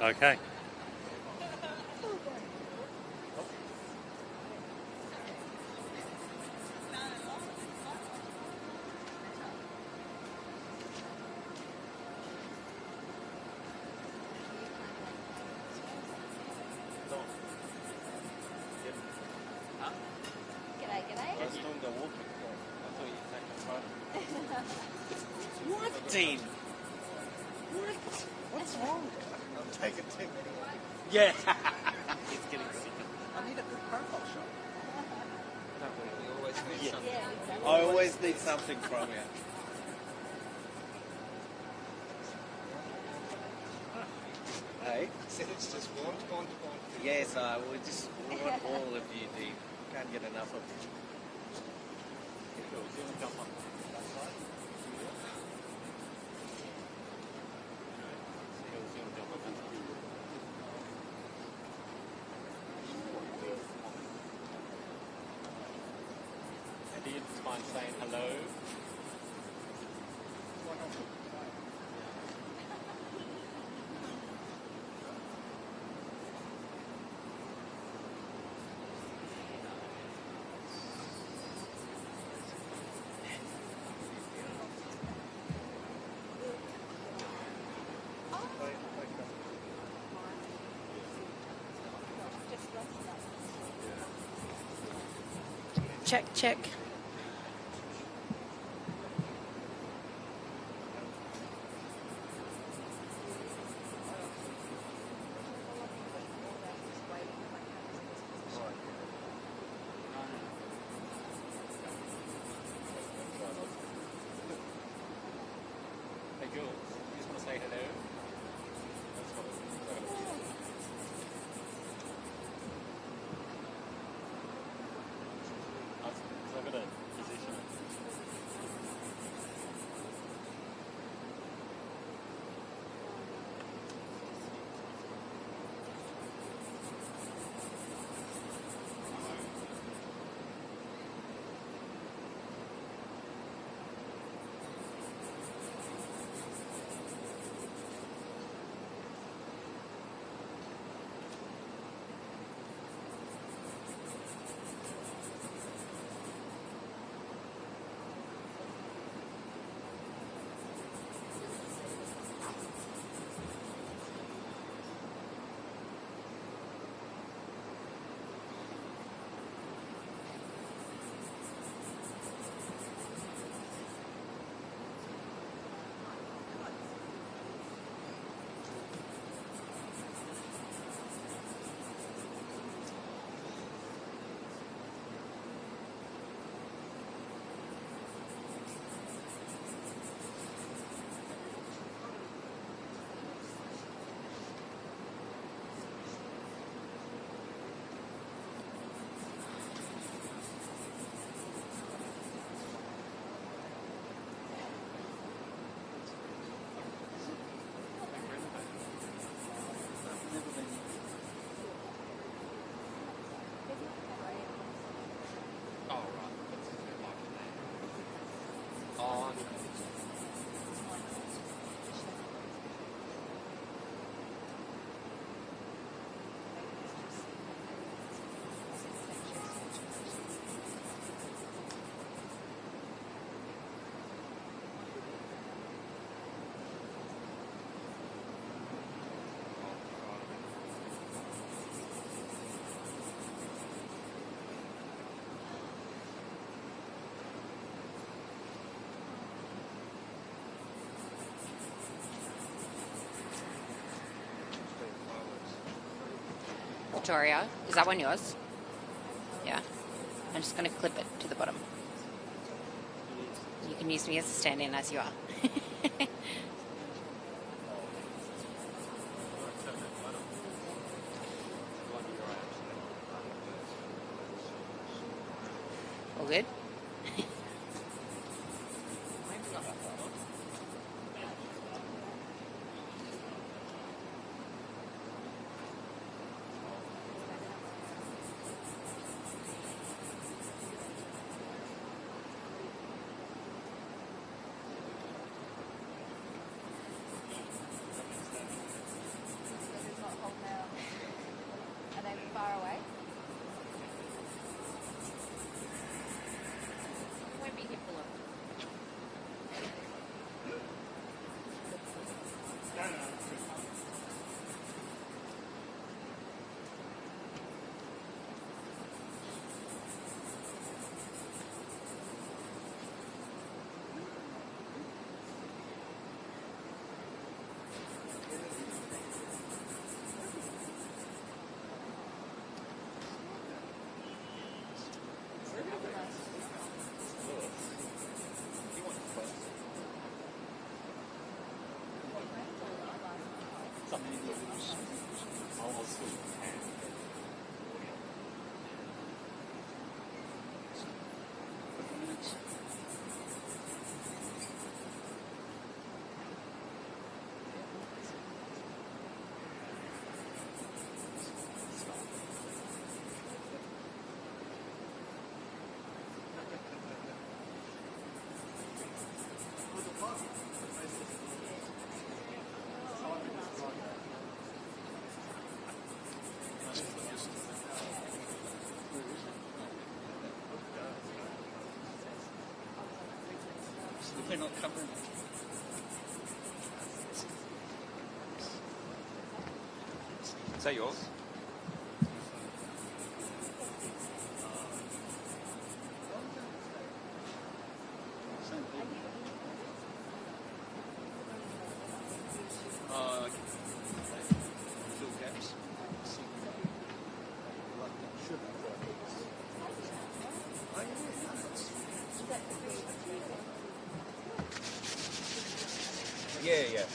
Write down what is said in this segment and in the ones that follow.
Okay. What, Dean? What? What's wrong? I'm taking too many. Yeah. He's getting sick. I need a good profile shot. We always need something. Yeah, exactly. I always need something from you. Hey? Said it's just want. Yes, we want all of you, Dean. Can't get enough of you. Do you mind saying hello? Check, check. Hey, Jules, you just want to say hello? I've got a position. Victoria, is that one yours? Yeah. I'm just going to clip it to the bottom. You can use me as a stand-in as you are. All good? We're not covering it. Is that yours? Fill gaps. Yeah.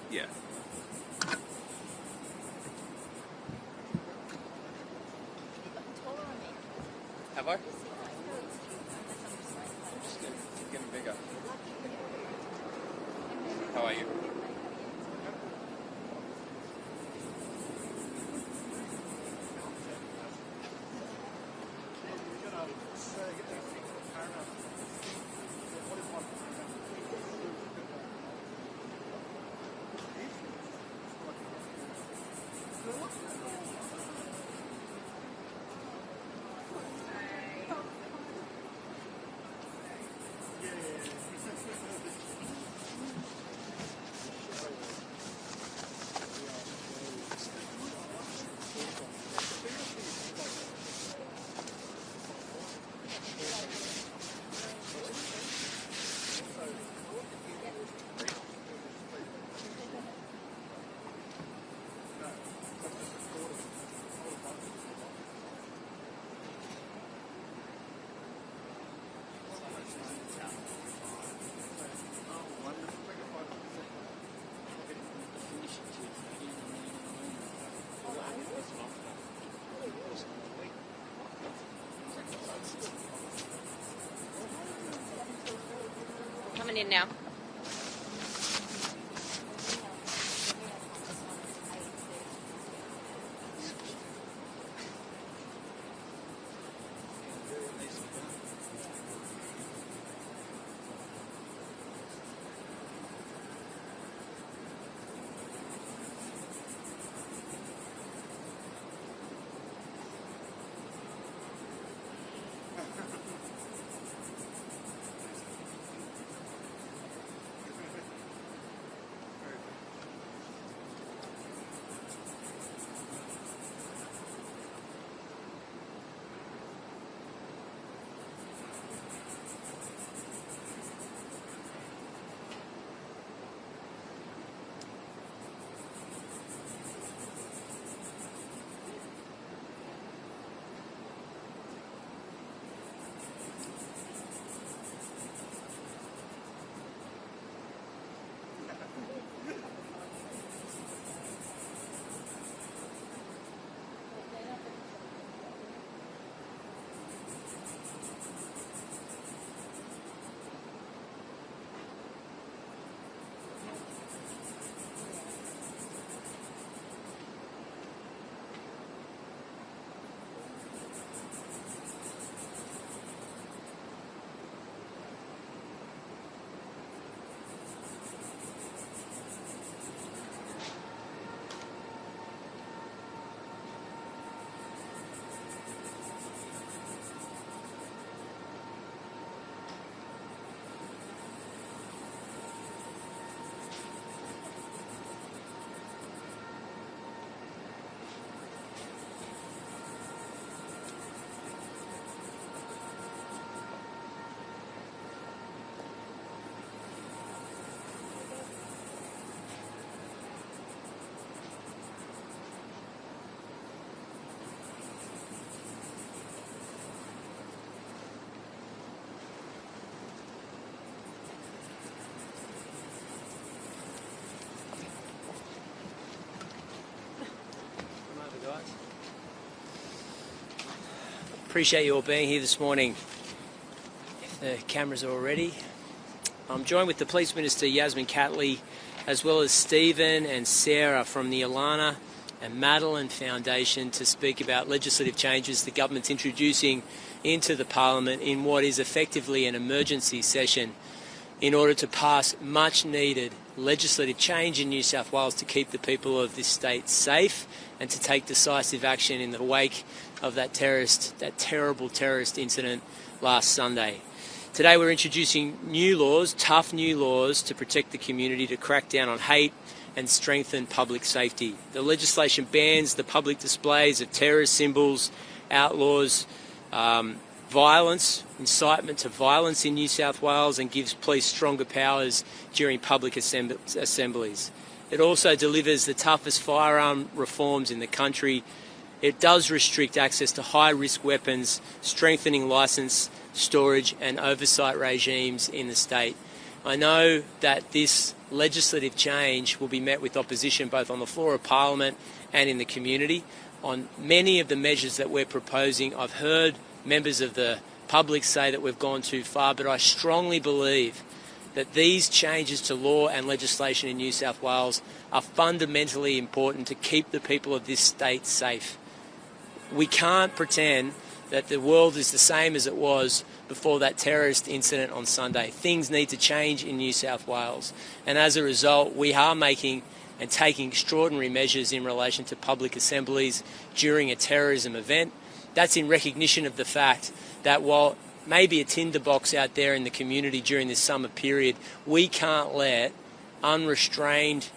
Yeah. Have I? I'm just getting bigger. How are you? Coming in now. Appreciate you all being here this morning. If the cameras are all ready. I'm joined with the Police Minister, Yasmin Catley, as well as Stephen and Sarah from the Alana and Madeline Foundation to speak about legislative changes the government's introducing into the Parliament in what is effectively an emergency session in order to pass much-needed legislative change in New South Wales to keep the people of this state safe and to take decisive action in the wake of that terrible terrorist incident last Sunday. Today we're introducing new laws, tough new laws, to protect the community, to crack down on hate and strengthen public safety. The legislation bans the public displays of terrorist symbols, outlaws violence, incitement to violence in New South Wales, and gives police stronger powers during public assemblies. It also delivers the toughest firearm reforms in the country. It does restrict access to high-risk weapons, strengthening licence, storage and oversight regimes in the state. I know that this legislative change will be met with opposition both on the floor of Parliament and in the community. On many of the measures that we're proposing, I've heard members of the public say that we've gone too far, but I strongly believe that these changes to law and legislation in New South Wales are fundamentally important to keep the people of this state safe. We can't pretend that the world is the same as it was before that terrorist incident on Sunday. Things need to change in New South Wales, and as a result we are making and taking extraordinary measures in relation to public assemblies during a terrorism event. That's in recognition of the fact that while maybe a tinderbox out there in the community during this summer period, we can't let unrestrained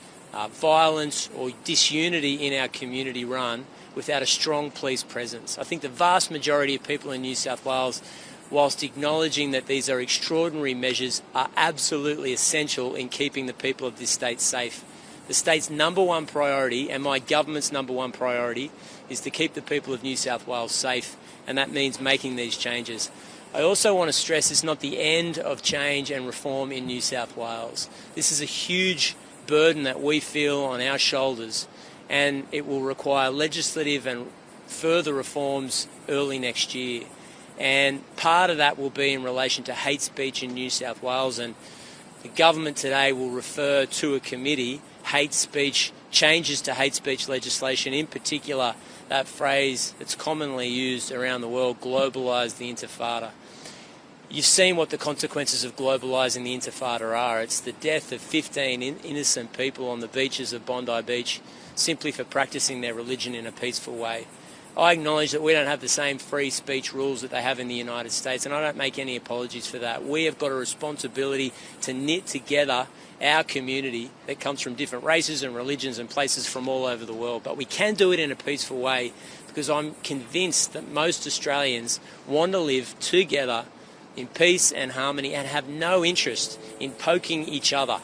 violence or disunity in our community run without a strong police presence. I think the vast majority of people in New South Wales, whilst acknowledging that these are extraordinary measures, are absolutely essential in keeping the people of this state safe. The state's number one priority, and my government's number one priority, is to keep the people of New South Wales safe, and that means making these changes. I also want to stress it's not the end of change and reform in New South Wales. This is a huge burden that we feel on our shoulders, and it will require legislative and further reforms early next year. And part of that will be in relation to hate speech in New South Wales, and the government today will refer to a committee hate speech, changes to hate speech legislation, in particular that phrase that's commonly used around the world, globalise the intifada. You've seen what the consequences of globalising the intifada are. It's the death of 15 innocent people on the beaches of Bondi Beach simply for practising their religion in a peaceful way. I acknowledge that we don't have the same free speech rules that they have in the United States, and I don't make any apologies for that. We have got a responsibility to knit together our community that comes from different races and religions and places from all over the world. But we can do it in a peaceful way because I'm convinced that most Australians want to live together in peace and harmony and have no interest in poking each other,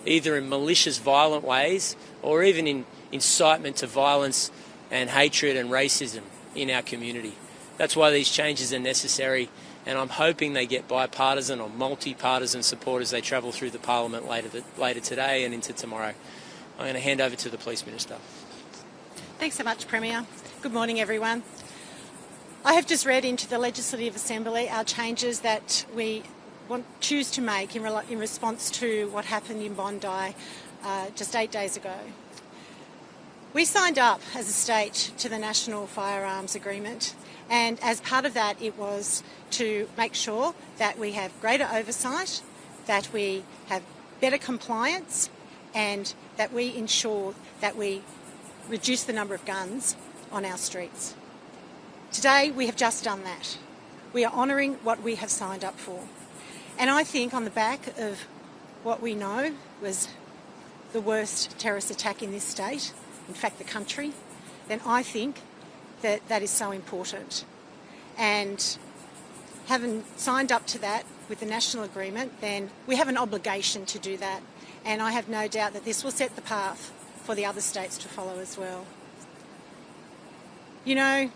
either in malicious, violent ways or even in incitement to violence and hatred and racism in our community. That's why these changes are necessary, and I'm hoping they get bipartisan or multi-partisan support as they travel through the Parliament later today and into tomorrow. I'm going to hand over to the Police Minister. Thanks so much, Premier. Good morning, everyone. I have just read into the Legislative Assembly our changes that we choose to make in response to what happened in Bondi just 8 days ago. We signed up as a state to the National Firearms Agreement, and as part of that it was to make sure that we have greater oversight, that we have better compliance, and that we ensure that we reduce the number of guns on our streets. Today we have just done that. We are honouring what we have signed up for. And I think on the back of what we know was the worst terrorist attack in this state, in fact the country, then I think that that is so important. And having signed up to that with the national agreement, then we have an obligation to do that. And I have no doubt that this will set the path for the other states to follow as well. You know,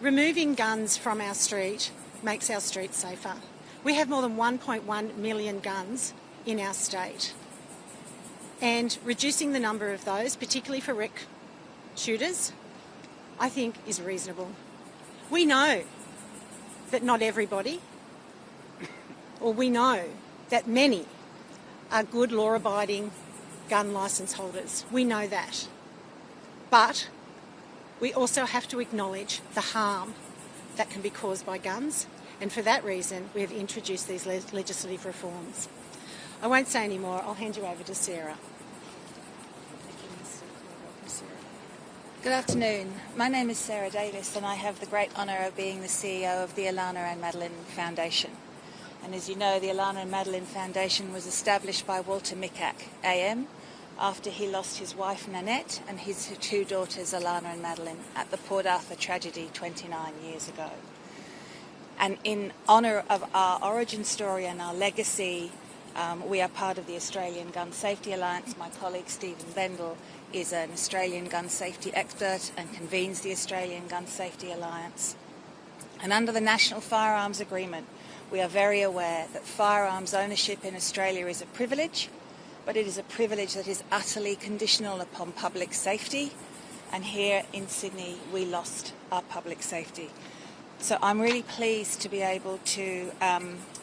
removing guns from our street makes our streets safer. We have more than 1.1 million guns in our state. And reducing the number of those, particularly for rec shooters, I think is reasonable. We know that not everybody, or we know that many, are good law-abiding gun licence holders. We know that. But we also have to acknowledge the harm that can be caused by guns, and for that reason we have introduced these legislative reforms. I won't say any more. I'll hand you over to Sarah. Good afternoon. My name is Sarah Davis and I have the great honour of being the CEO of the Alana and Madeline Foundation. And as you know, the Alana and Madeline Foundation was established by Walter Mikac, AM, after he lost his wife Nanette and his two daughters Alana and Madeline at the Port Arthur tragedy 29 years ago. And in honour of our origin story and our legacy, we are part of the Australian Gun Safety Alliance. My colleague Stephen Bendel is an Australian gun safety expert and convenes the Australian Gun Safety Alliance. And under the National Firearms Agreement, we are very aware that firearms ownership in Australia is a privilege, but it is a privilege that is utterly conditional upon public safety. And here in Sydney, we lost our public safety. So I'm really pleased to be able to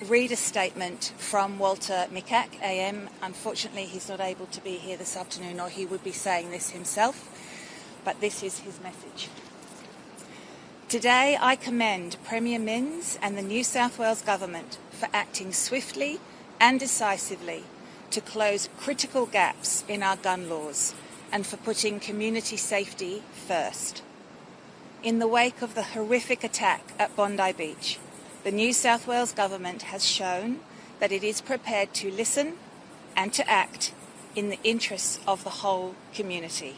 read a statement from Walter Mikac, AM. Unfortunately, he's not able to be here this afternoon, or he would be saying this himself, but this is his message. Today, I commend Premier Minns and the New South Wales Government for acting swiftly and decisively to close critical gaps in our gun laws and for putting community safety first. In the wake of the horrific attack at Bondi Beach, the New South Wales Government has shown that it is prepared to listen and to act in the interests of the whole community.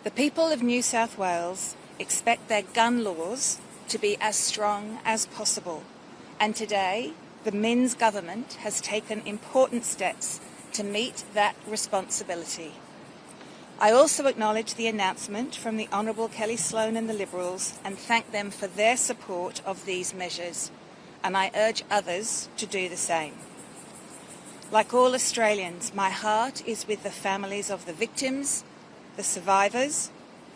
The people of New South Wales expect their gun laws to be as strong as possible, and today the Minns government has taken important steps to meet that responsibility. I also acknowledge the announcement from the Honourable Kelly Sloan and the Liberals and thank them for their support of these measures, and I urge others to do the same. Like all Australians, my heart is with the families of the victims, the survivors,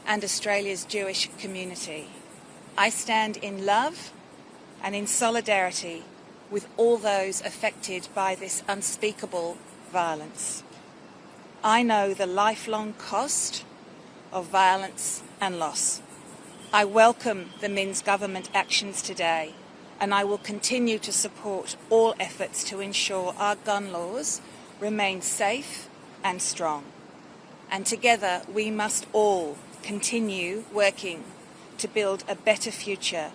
and Australia's Jewish community. I stand in love and in solidarity with all those affected by this unspeakable violence. I know the lifelong cost of violence and loss. I welcome the Minns government actions today, and I will continue to support all efforts to ensure our gun laws remain safe and strong. And together we must all continue working to build a better future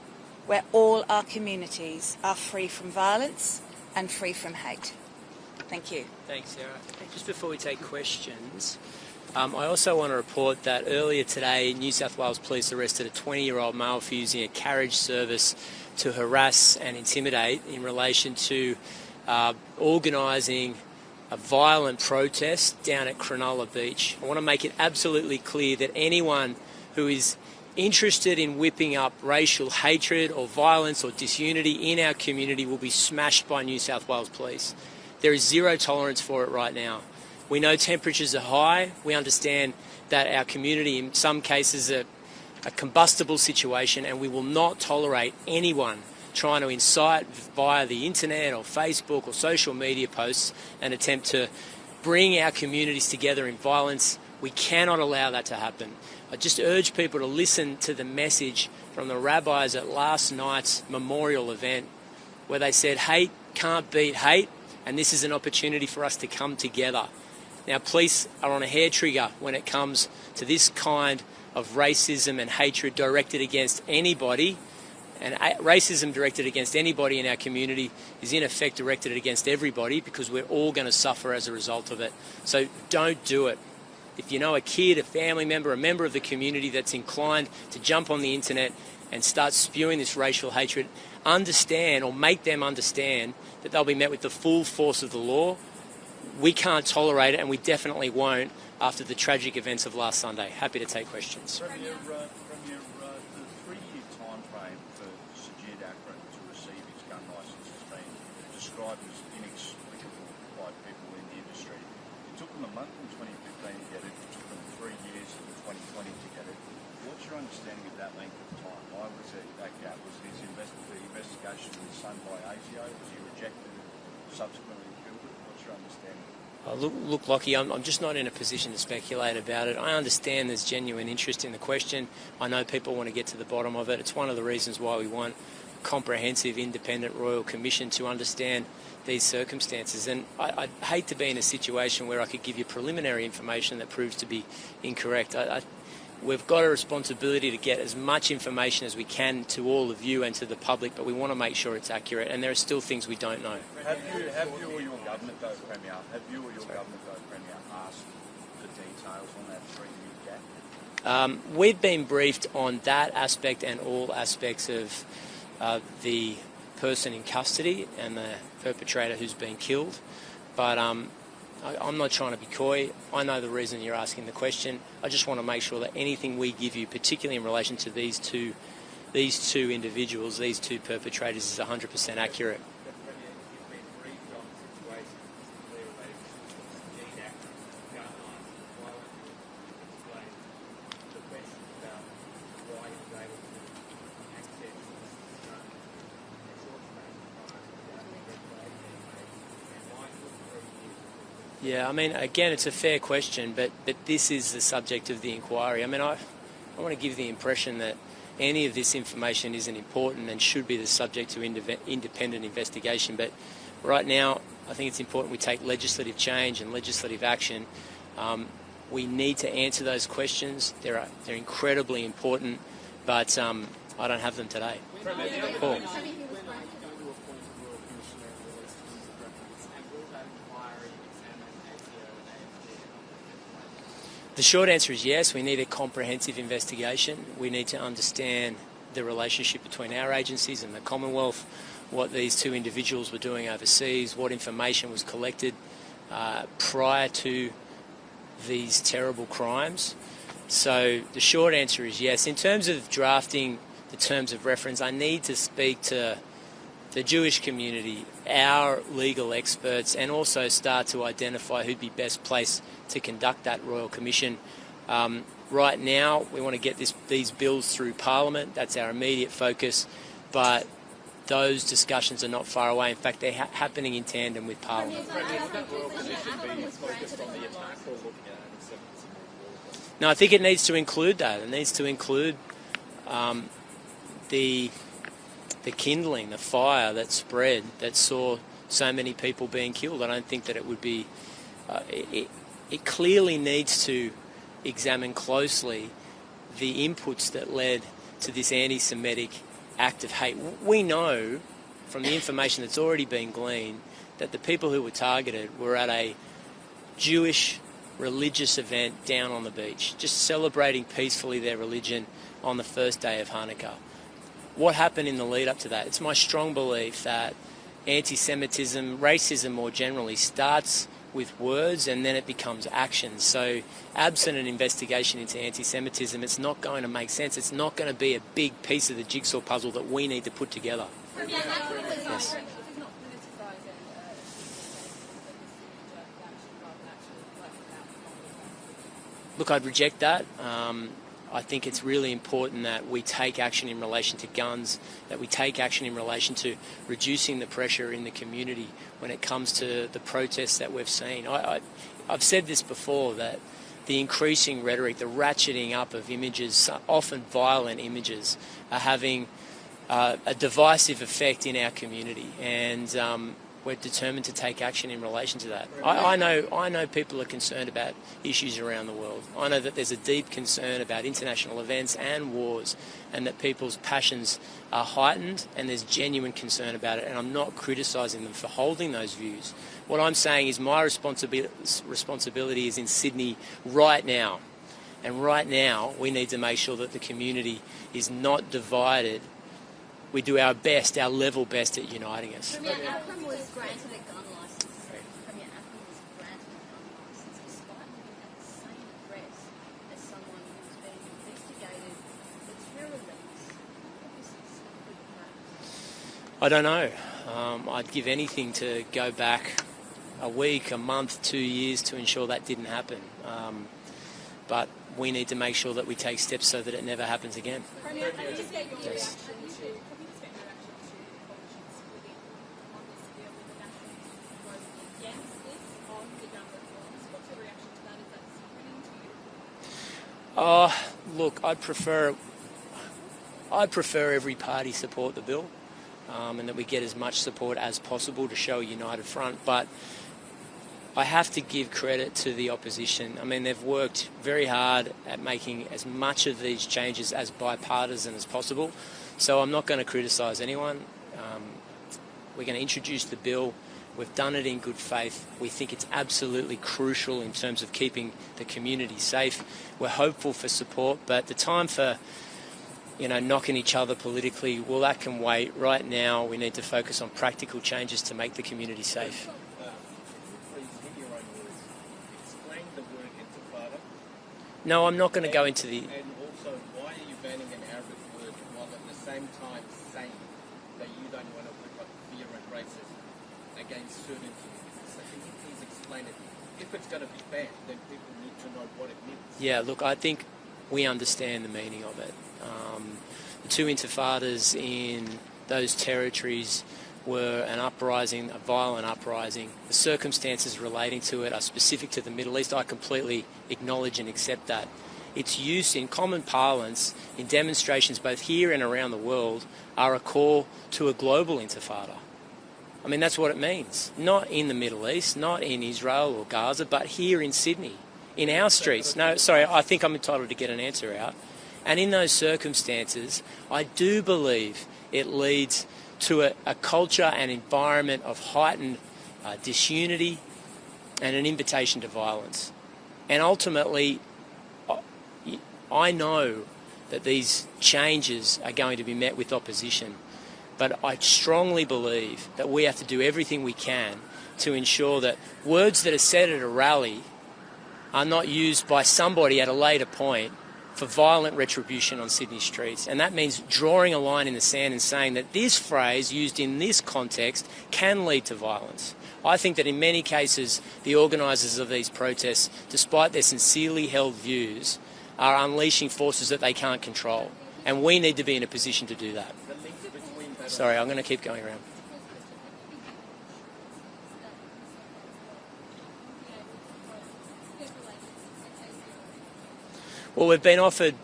where all our communities are free from violence and free from hate. Thank you. Thanks, Sarah. Just before we take questions, I also want to report that earlier today, New South Wales Police arrested a 20-year-old male for using a carriage service to harass and intimidate in relation to organising a violent protest down at Cronulla Beach. I want to make it absolutely clear that anyone who is interested in whipping up racial hatred or violence or disunity in our community will be smashed by New South Wales Police. There is zero tolerance for it right now. We know temperatures are high. We understand that our community in some cases are a combustible situation, and we will not tolerate anyone trying to incite via the internet or Facebook or social media posts and attempt to bring our communities together in violence. We cannot allow that to happen. I just urge people to listen to the message from the rabbis at last night's memorial event, where they said hate can't beat hate, and this is an opportunity for us to come together. Now, police are on a hair trigger when it comes to this kind of racism and hatred directed against anybody. And racism directed against anybody in our community is in effect directed against everybody, because we're all going to suffer as a result of it. So don't do it. If you know a kid, a family member, a member of the community that's inclined to jump on the internet and start spewing this racial hatred, understand, or make them understand, that they'll be met with the full force of the law. We can't tolerate it, and we definitely won't after the tragic events of last Sunday. Happy to take questions. Premier, the 3-year time frame for Sajid Akron to receive his gun licence has been described as inexplicable by people in the industry. It took them a month in 2015 to get it. It took them 3 years in 2020 to get it. What's your understanding of that length of time? Why was it that gap? Was the investigation done by ASIO? Was he rejected and subsequently killed it? What's your understanding? Look, Lockie, I'm just not in a position to speculate about it. I understand there's genuine interest in the question. I know people want to get to the bottom of it. It's one of the reasons why we want a comprehensive, independent Royal Commission to understand these circumstances. And I'd hate to be in a situation where I could give you preliminary information that proves to be incorrect. We've got a responsibility to get as much information as we can to all of you and to the public, but we want to make sure it's accurate, and there are still things we don't know. Have you or your government, though, Premier, asked for details on that 3-year gap? We've been briefed on that aspect and all aspects of the person in custody and the perpetrator who's been killed, but I'm not trying to be coy. I know the reason you're asking the question. I just want to make sure that anything we give you, particularly in relation to these two individuals, these two perpetrators, is 100% accurate. Yeah, I mean, again, it's a fair question, but this is the subject of the inquiry. I mean, I want to give the impression that any of this information isn't important and should be the subject to independent investigation. But right now, I think it's important we take legislative change and legislative action. We need to answer those questions. They're incredibly important, but I don't have them today. Paul. The short answer is yes, we need a comprehensive investigation. We need to understand the relationship between our agencies and the Commonwealth, what these two individuals were doing overseas, what information was collected prior to these terrible crimes. So the short answer is yes. In terms of drafting the terms of reference, I need to speak to the Jewish community, our legal experts, and also start to identify who'd be best placed to conduct that Royal Commission. Right now, we want to get these bills through Parliament. That's our immediate focus, but those discussions are not far away. In fact, they're happening in tandem with Parliament. No, I think it needs to include that. It needs to include the kindling, the fire that spread, that saw so many people being killed. I don't think that it would be... It clearly needs to examine closely the inputs that led to this anti-Semitic act of hate. We know from the information that's already been gleaned that the people who were targeted were at a Jewish religious event down on the beach, just celebrating peacefully their religion on the first day of Hanukkah. What happened in the lead up to that? It's my strong belief that anti-Semitism, racism more generally, starts with words and then it becomes action. So absent an investigation into anti-Semitism, it's not going to make sense. It's not going to be a big piece of the jigsaw puzzle that we need to put together. Yes. Look, I'd reject that. I think it's really important that we take action in relation to guns, that we take action in relation to reducing the pressure in the community when it comes to the protests that we've seen. I've said this before, that the increasing rhetoric, the ratcheting up of images, often violent images, are having a divisive effect in our community, and we're determined to take action in relation to that. I know people are concerned about issues around the world. I know that there's a deep concern about international events and wars, and that people's passions are heightened, and there's genuine concern about it, and I'm not criticising them for holding those views. What I'm saying is my responsibility is in Sydney right now, and right now we need to make sure that the community is not divided. We do our best, our level best at uniting us. Premier Athlon was granted a gun licence. Premier Athlon was granted a gun licence despite living at the same address as someone who's being investigated for terrorism. I don't know. I'd give anything to go back a week, a month, 2 years to ensure that didn't happen. But we need to make sure that we take steps so that it never happens again. Premier, can we just get your Yes. reaction to politicians splitting on this deal with the National voting against this on the gun reforms? What's your reaction to that? Is that disappointing to you? Look, I'd prefer every party support the bill, and that we get as much support as possible to show a united front. But I have to give credit to the opposition. I mean, they've worked very hard at making as much of these changes as bipartisan as possible. So I'm not going to criticise anyone. We're going to introduce the bill. We've done it in good faith. We think it's absolutely crucial in terms of keeping the community safe. We're hopeful for support, but the time for knocking each other politically, well, that can wait. Right now, we need to focus on practical changes to make the community safe. Please, in your own words, explain the word intifada. No, I'm not going to go into the... And also, why are you banning an Arabic word while at the same time saying that you don't want to whip up fear and racism against certain communities? So can you please explain it? If it's going to be banned, then people need to know what it means. Yeah, look, I think we understand the meaning of it. The two intifadas in those territories were an uprising, a violent uprising. The circumstances relating to it are specific to the Middle East. I completely acknowledge and accept that. Its use in common parlance, in demonstrations both here and around the world, are a call to a global intifada. I mean, that's what it means. Not in the Middle East, not in Israel or Gaza, but here in Sydney, in our streets. No, sorry, I think I'm entitled to get an answer out. And in those circumstances, I do believe it leads to a culture and environment of heightened disunity and an invitation to violence. And ultimately, I know that these changes are going to be met with opposition, but I strongly believe that we have to do everything we can to ensure that words that are said at a rally are not used by somebody at a later point for violent retribution on Sydney streets. And that means drawing a line in the sand and saying that this phrase used in this context can lead to violence. I think that in many cases, the organisers of these protests, despite their sincerely held views, are unleashing forces that they can't control. And we need to be in a position to do that. Sorry, I'm going to keep going around. Well, we've been offered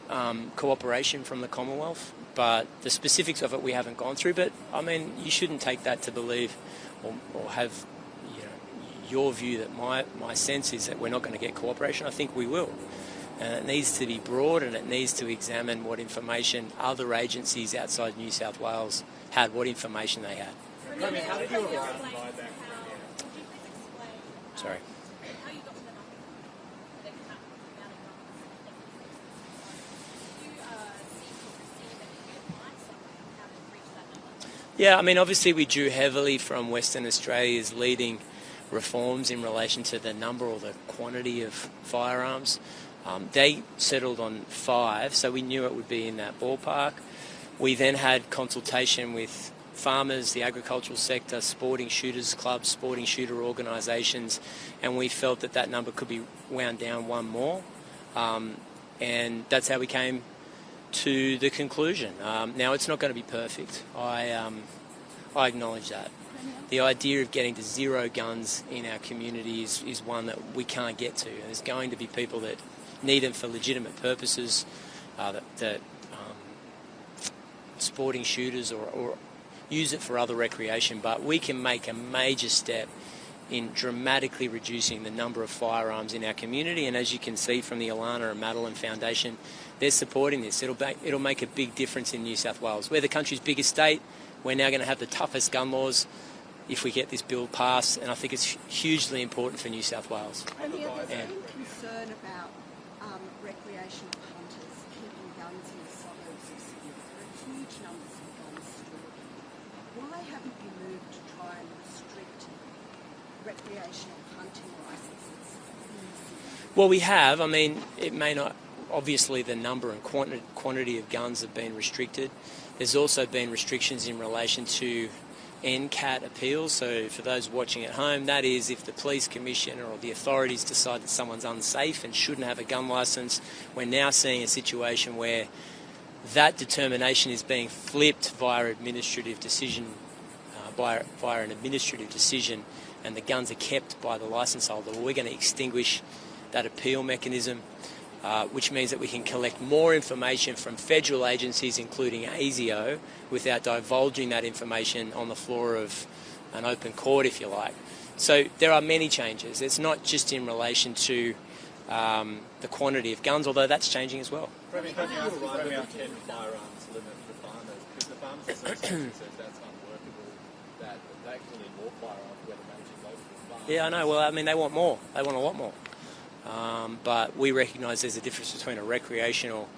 cooperation from the Commonwealth, but the specifics of it we haven't gone through. But, I mean, you shouldn't take that to believe or have your view that my sense is that we're not going to get cooperation. I think we will. And it needs to be broad, and it needs to examine what information other agencies outside New South Wales had, what information they had. How did you arrive by that? Sorry. Yeah, I mean, obviously we drew heavily from Western Australia's leading reforms in relation to the number or the quantity of firearms. They settled on 5, so we knew it would be in that ballpark. We then had consultation with farmers, the agricultural sector, sporting shooters clubs, sporting shooter organisations, and we felt that that number could be wound down 1 more. And that's how we came to the conclusion. Now, it's not going to be perfect. I acknowledge that. The idea of getting to 0 guns in our community is one that we can't get to. There's going to be people that need them for legitimate purposes, that sporting shooters or use it for other recreation, but we can make a major step in dramatically reducing the number of firearms in our community. And as you can see from the Alana and Madeline Foundation, they're supporting this. It'll make a big difference in New South Wales. We're the country's biggest state. We're now going to have the toughest gun laws if we get this bill passed, and I think it's hugely important for New South Wales. And there's been concern about recreational hunters keeping guns in the suburbs of Sydney. There are huge numbers of guns stored. Why haven't you moved to try and restrict recreational hunting licences in Sydney? Well, we have. I mean, it may not... Obviously, the number and quantity of guns have been restricted. There's also been restrictions in relation to NCAT appeals. So for those watching at home, that is if the police commissioner or the authorities decide that someone's unsafe and shouldn't have a gun licence. We're now seeing a situation where that determination is being flipped via administrative decision, via an administrative decision, and the guns are kept by the licence holder. Well, we're going to extinguish that appeal mechanism, which means that we can collect more information from federal agencies, including ASIO, without divulging that information on the floor of an open court, if you like. So there are many changes. It's not just in relation to the quantity of guns, although that's changing as well. Premier, have you arrived at the 10 firearms limit for farmers? Because the Farmers Association says that's unworkable, that they actually need more firearms where the managers local farms. Yeah, I know. Well, I mean, they want more. They want a lot more. But we recognise there's a difference between a recreational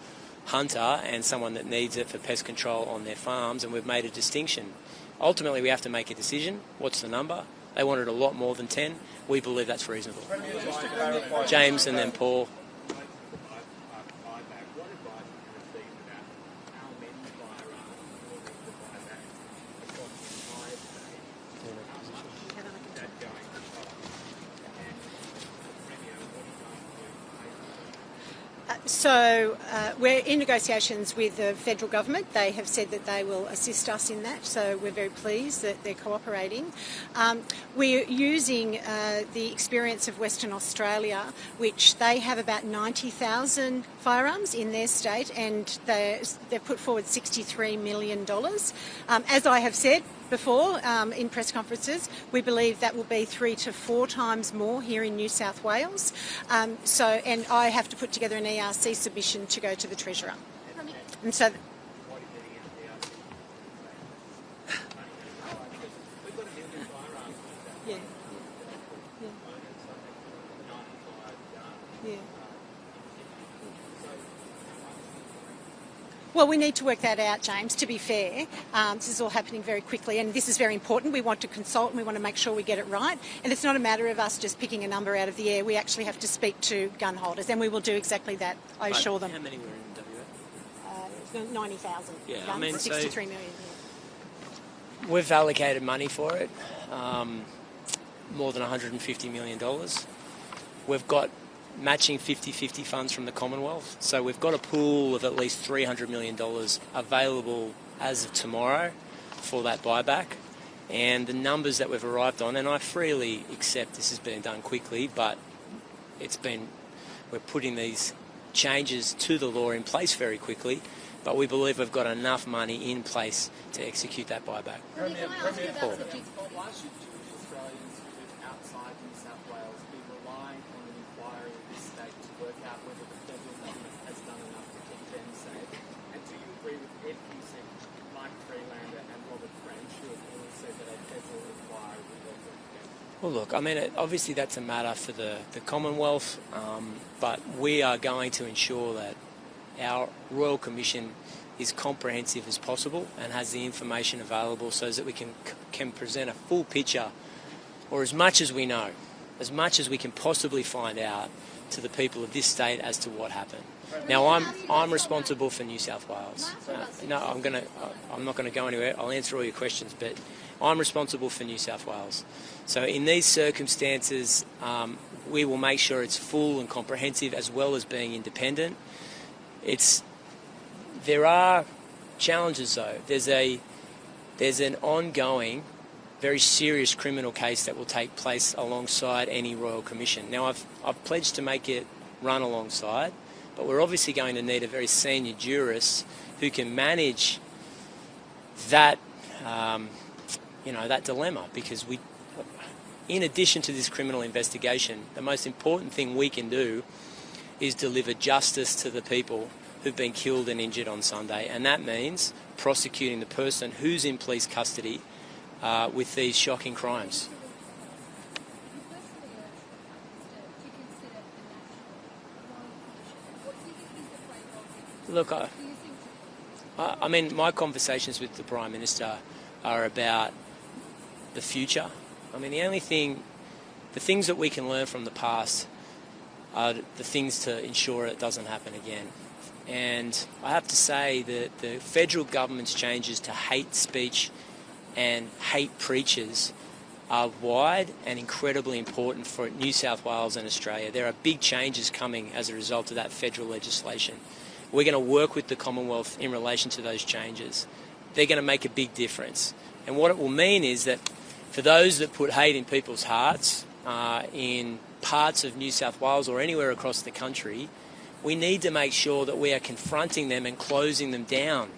hunter and someone that needs it for pest control on their farms, and we've made a distinction. Ultimately, we have to make a decision. What's the number? They wanted a lot more than 10. We believe that's reasonable. James and then Paul. So we're in negotiations with the federal government. They have said that they will assist us in that, so we're very pleased that they're cooperating. We're using the experience of Western Australia, which they have about 90,000 firearms in their state, and they've put forward $63 million. As I have said before in press conferences, we believe that will be 3 to 4 times more here in New South Wales. And I have to put together an ERC submission to go to the Treasurer. And so yeah. Yeah. Well, we need to work that out, James, to be fair. This is all happening very quickly, and this is very important. We want to consult and we want to make sure we get it right. And it's not a matter of us just picking a number out of the air. We actually have to speak to gun holders, and we will do exactly that, I assure them. How many were in WA? 90,000 Yeah, guns, I mean, 63 million. Yeah. We've allocated money for it, more than $150 million. We've got matching 50-50 funds from the Commonwealth. So we've got a pool of at least $300 million available as of tomorrow for that buyback. And the numbers that we've arrived on, and I freely accept this has been done quickly, but we're putting these changes to the law in place very quickly, but we believe we've got enough money in place to execute that buyback. Premier, why should Jewish Australians who live outside New South Wales be relying on an inquiry of this state to work out whether the federal government has done enough to keep them safe? And do you agree with Ed Cusick, Mike Freelander and Robert French, who have all said that a federal inquiry will work together? Well, look, I mean, obviously that's a matter for the Commonwealth, but we are going to ensure that our Royal Commission is comprehensive as possible and has the information available so that we can present a full picture, or as much as we know, as much as we can possibly find out to the people of this state as to what happened. Now, I'm responsible for New South Wales. I'm not going to go anywhere. I'll answer all your questions, but I'm responsible for New South Wales. So in these circumstances, we will make sure it's full and comprehensive as well as being independent. There are challenges though. There's an ongoing, very serious criminal case that will take place alongside any Royal Commission. Now I've pledged to make it run alongside, but we're obviously going to need a very senior jurist who can manage that that dilemma, because in addition to this criminal investigation, the most important thing we can do is deliver justice to the people who've been killed and injured on Sunday, and that means prosecuting the person who's in police custody with these shocking crimes. Look, I mean, my conversations with the Prime Minister are about the future. I mean, the things that we can learn from the past are the things to ensure it doesn't happen again. And I have to say that the federal government's changes to hate speech and hate preachers are wide and incredibly important for New South Wales and Australia. There are big changes coming as a result of that federal legislation. We're going to work with the Commonwealth in relation to those changes. They're going to make a big difference. And what it will mean is that for those that put hate in people's hearts in parts of New South Wales or anywhere across the country, we need to make sure that we are confronting them and closing them down.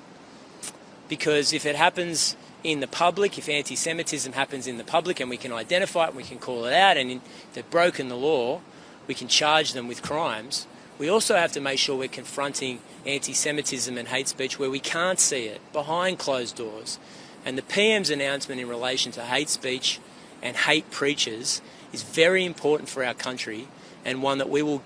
Because if it happens in the public, if anti-Semitism happens in the public and we can identify it and we can call it out, and if they've broken the law, we can charge them with crimes, we also have to make sure we're confronting anti-Semitism and hate speech where we can't see it, behind closed doors. And the PM's announcement in relation to hate speech and hate preachers is very important for our country, and one that we will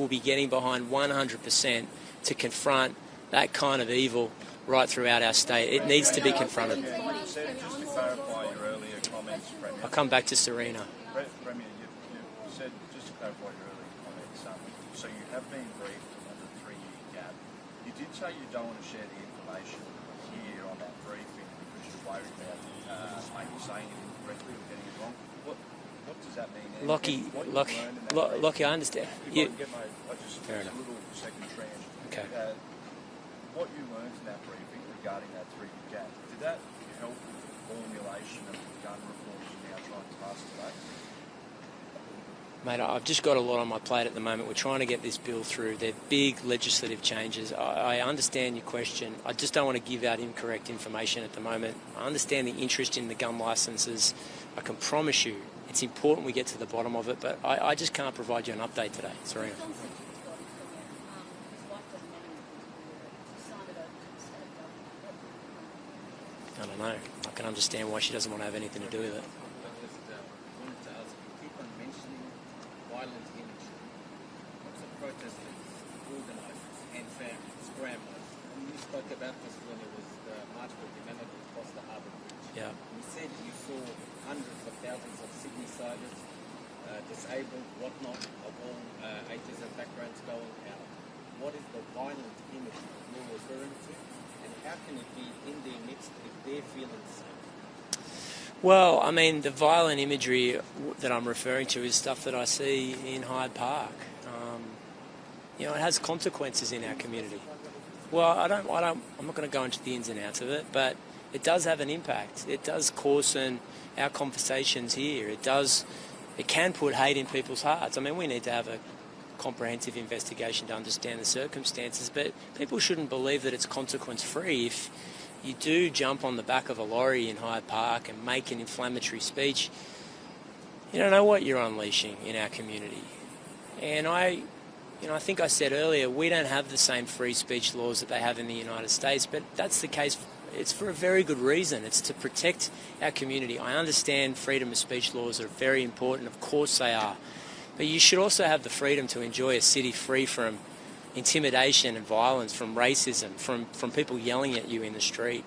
be getting behind 100% to confront that kind of evil right throughout our state. It needs to be confronted. Just to clarify your earlier comments, Premier. I'll come back to Serena. Premier, you said, just to clarify your earlier comments, so you have been briefed on the 3-year gap. You did say you don't want to share the information here on that briefing because you're worried about maybe saying it incorrectly or getting it wrong. What does that mean? Lockie, I understand. Fair enough. A little second tranche. Okay. What you learned in that briefing regarding that 3-year gap, did that help with the formulation of the gun reform you're now trying to pass today? Mate, I've just got a lot on my plate at the moment. We're trying to get this bill through. They're big legislative changes. I understand your question. I just don't want to give out incorrect information at the moment. I understand the interest in the gun licences. I can promise you it's important we get to the bottom of it, but I just can't provide you an update today. Serena. I don't know. I can understand why she doesn't want to have anything to do with it. Wanted to ask, you keep on mentioning violent imagery. Lots of protesters, organisers and families, scramblers. And you spoke about this when it was the March for Humanity across the Harbour Bridge. Yeah. You said you saw hundreds of thousands of Sydney-siders, disabled, whatnot, of all ages and backgrounds going out. What is the violent imagery you're referring to? And how can it be in their midst if they're feeling safe? Well, I mean, the violent imagery that I'm referring to is stuff that I see in Hyde Park. It has consequences in our community. Well, I'm not going to go into the ins and outs of it, but it does have an impact. It does coarsen our conversations here. It can put hate in people's hearts. I mean, we need to have a comprehensive investigation to understand the circumstances, but people shouldn't believe that it's consequence-free. If you do jump on the back of a lorry in Hyde Park and make an inflammatory speech, you don't know what you're unleashing in our community. And I think I said earlier, we don't have the same free speech laws that they have in the United States, but that's the case. It's for a very good reason. It's to protect our community. I understand freedom of speech laws are very important. Of course they are. But you should also have the freedom to enjoy a city free from intimidation and violence, from racism, from people yelling at you in the street.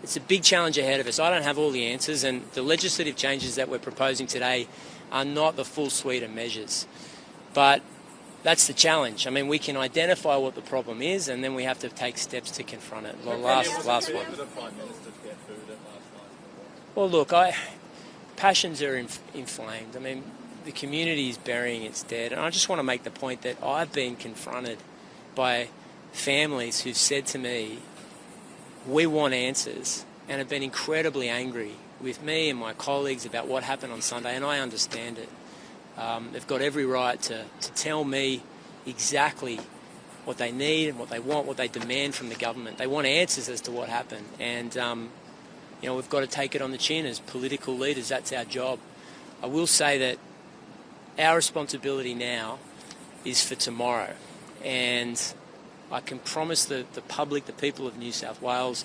It's a big challenge ahead of us. I don't have all the answers, and the legislative changes that we're proposing today are not the full suite of measures. But that's the challenge. I mean, we can identify what the problem is, and then we have to take steps to confront it. The last one. Well, look, passions are inflamed. I mean, the community is burying its dead. And I just want to make the point that I've been confronted by families who've said to me, we want answers, and have been incredibly angry with me and my colleagues about what happened on Sunday, and I understand it. They've got every right to tell me exactly what they need and what they want, what they demand from the government. They want answers as to what happened. And, we've got to take it on the chin as political leaders. That's our job. I will say that our responsibility now is for tomorrow. And I can promise the public, the people of New South Wales,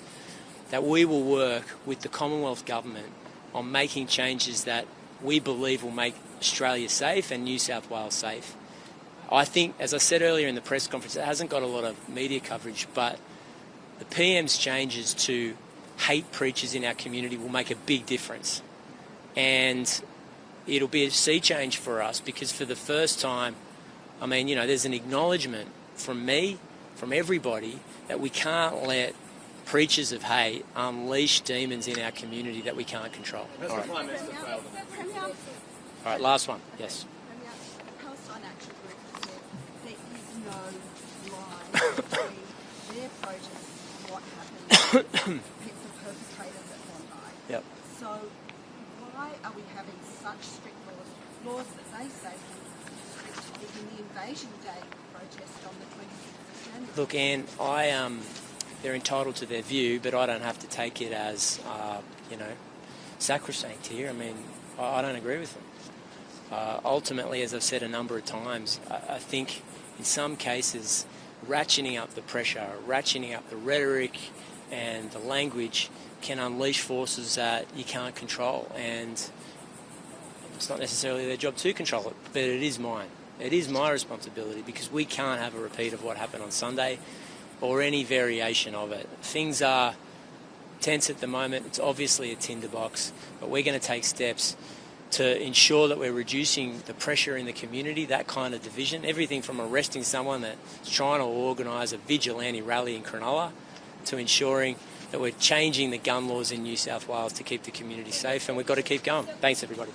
that we will work with the Commonwealth Government on making changes that we believe will make Australia safe and New South Wales safe. I think, as I said earlier in the press conference, it hasn't got a lot of media coverage, but the PM's changes to hate preachers in our community will make a big difference. And it'll be a sea change for us because for the first time, there's an acknowledgement from me, from everybody, that we can't let preachers of hate unleash demons in our community that we can't control. Mr. All right. Prime Minister failed. Premier, All right, last one. Yes. Premier, Palestine Action Group has said there is no line between their protests and what happened with the perpetrators at Bondi. Yep. So why are we having such strict laws that they say can restrict even the Invasion Day protest on the 26th of January? Look, Anne, they're entitled to their view, but I don't have to take it as, sacrosanct here. I mean, I don't agree with them. Ultimately, as I've said a number of times, I think in some cases, ratcheting up the pressure, ratcheting up the rhetoric and the language can unleash forces that you can't control. And it's not necessarily their job to control it, but it is mine. It is my responsibility because we can't have a repeat of what happened on Sunday or any variation of it. Things are tense at the moment. It's obviously a tinderbox, but we're going to take steps to ensure that we're reducing the pressure in the community, that kind of division, everything from arresting someone that's trying to organise a vigilante rally in Cronulla to ensuring that we're changing the gun laws in New South Wales to keep the community safe, and we've got to keep going. Thanks, everybody.